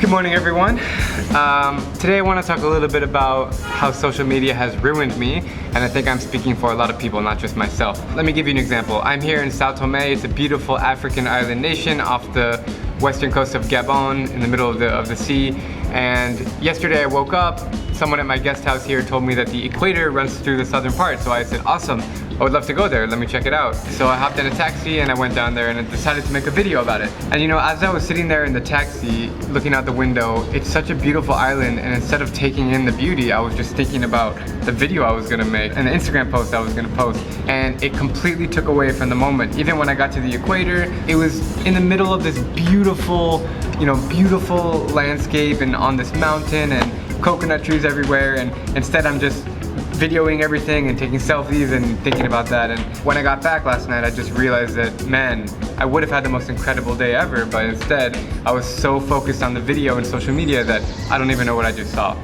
Good morning, everyone. Today I want to talk a little bit about how social media has ruined me, and I think I'm speaking for a lot of people, not just myself. Let me give you an example. I'm here in Sao Tome. It's a beautiful African island nation off the western coast of Gabon in the middle of the sea. And yesterday I woke up, someone at my guest house here told me that the equator runs through the southern part, so I said, awesome, I would love to go there, let me check it out. So I hopped in a taxi and I went down there and I decided to make a video about it. And you know, as I was sitting there in the taxi, looking out the window, it's such a beautiful island, and instead of taking in the beauty, I was just thinking about the video I was gonna make and the Instagram post I was gonna post, and it completely took away from the moment. Even when I got to the equator, it was in the middle of this beautiful, beautiful landscape and on this mountain and coconut trees everywhere, and instead I'm just videoing everything and taking selfies and thinking about that. And when I got back last night, I just realized that, man, I would have had the most incredible day ever, but instead I was so focused on the video and social media that I don't even know what I just saw.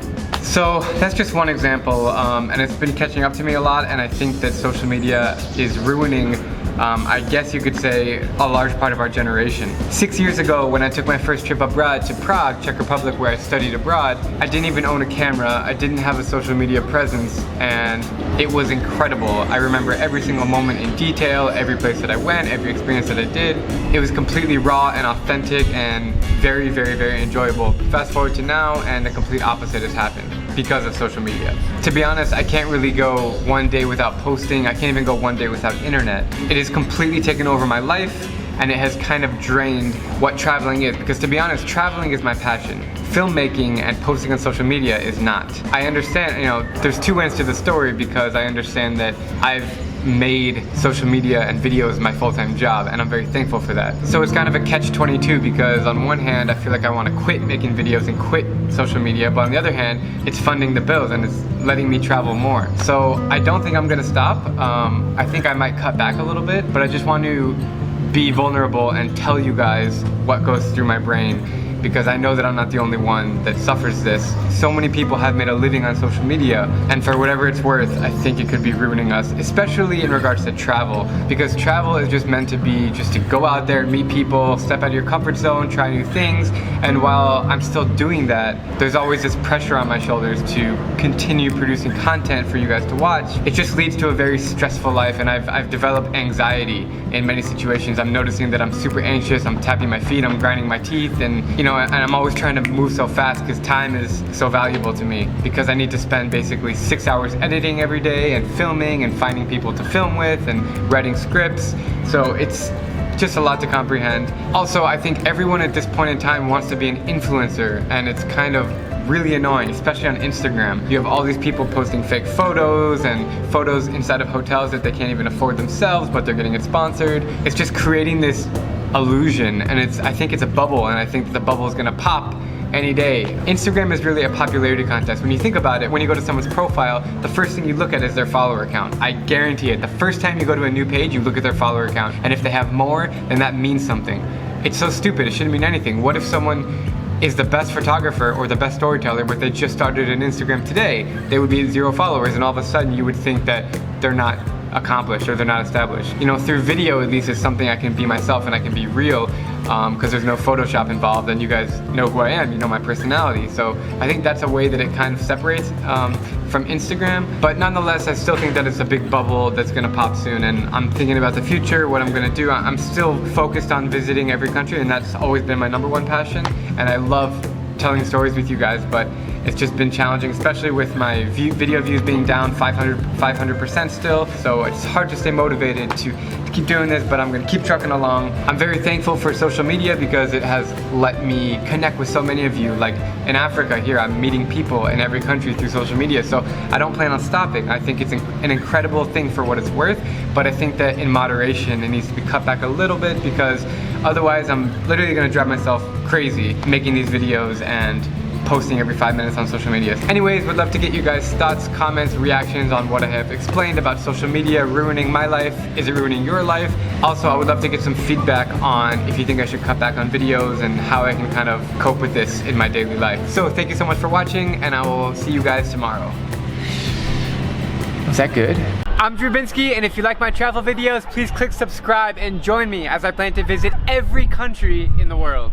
So that's just one example, and it's been catching up to me a lot, and I think that social media is ruining, I guess you could say, a large part of our generation. 6 years ago, when I took my first trip abroad to Prague, Czech Republic, where I studied abroad, I didn't even own a camera, I didn't have a social media presence, and it was incredible. I remember every single moment in detail, every place that I went, every experience that I did. It was completely raw and authentic and very, very, very enjoyable. Fast forward to now, and the complete opposite has happened because of social media. To be honest, I can't really go one day without posting. I can't even go one day without internet. It has completely taken over my life, and it has kind of drained what traveling is, because to be honest, traveling is my passion. Filmmaking and posting on social media is not. I understand, there's two ends to the story, because I understand that I've made social media and videos my full-time job, and I'm very thankful for that. So it's kind of a catch-22, because on one hand I feel like I want to quit making videos and quit social media, but on the other hand it's funding the bills and it's letting me travel more. So I don't think I'm gonna stop. I think I might cut back a little bit, but I just want to be vulnerable and tell you guys what goes through my brain, because I know that I'm not the only one that suffers this. So many people have made a living on social media, and for whatever it's worth, I think it could be ruining us, especially in regards to travel, because travel is just meant to be just to go out there, meet people, step out of your comfort zone, try new things. And while I'm still doing that, there's always this pressure on my shoulders to continue producing content for you guys to watch. It just leads to a very stressful life, and I've developed anxiety in many situations. I'm noticing that I'm super anxious, I'm tapping my feet, I'm grinding my teeth, and and I'm always trying to move so fast because time is so valuable to me, because I need to spend basically 6 hours editing every day and filming and finding people to film with and writing scripts. So it's just a lot to comprehend. Also, I think everyone at this point in time wants to be an influencer, and it's kind of really annoying, especially on Instagram. You have all these people posting fake photos and photos inside of hotels that they can't even afford themselves, but they're getting it sponsored. It's just creating this illusion, and I think it's a bubble, and I think that the bubble is gonna pop any day. Instagram is really a popularity contest. When you think about it, when you go to someone's profile, the first thing you look at is their follower count. I guarantee it. The first time you go to a new page, you look at their follower count, and if they have more, then that means something. It's so stupid, it shouldn't mean anything. What if someone is the best photographer or the best storyteller, but they just started an Instagram today? They would be 0 followers, and all of a sudden you would think that they're not accomplished or they're not established. Through video at least, it's something I can be myself and I can be real, because there's no Photoshop involved, and you guys know who I am, you know my personality. So I think that's a way that it kind of separates from Instagram. But nonetheless, I still think that it's a big bubble that's gonna pop soon, and I'm thinking about the future, what I'm gonna do. I'm still focused on visiting every country, and that's always been my #1 passion, and I love telling stories with you guys, but it's just been challenging, especially with my video views being down 500% still. So it's hard to stay motivated to keep doing this, but I'm gonna keep trucking along. I'm very thankful for social media because it has let me connect with so many of you. Like in Africa here, I'm meeting people in every country through social media, so I don't plan on stopping. I think it's an incredible thing for what it's worth, but I think that in moderation it needs to be cut back a little bit, because otherwise I'm literally gonna drive myself crazy making these videos and posting every 5 minutes on social media. Anyways, would love to get you guys' thoughts, comments, reactions on what I have explained about social media ruining my life. Is it ruining your life? Also, I would love to get some feedback on if you think I should cut back on videos and how I can kind of cope with this in my daily life. So thank you so much for watching, and I will see you guys tomorrow. Was that good? I'm Drewbinsky, and if you like my travel videos, please click subscribe and join me as I plan to visit every country in the world.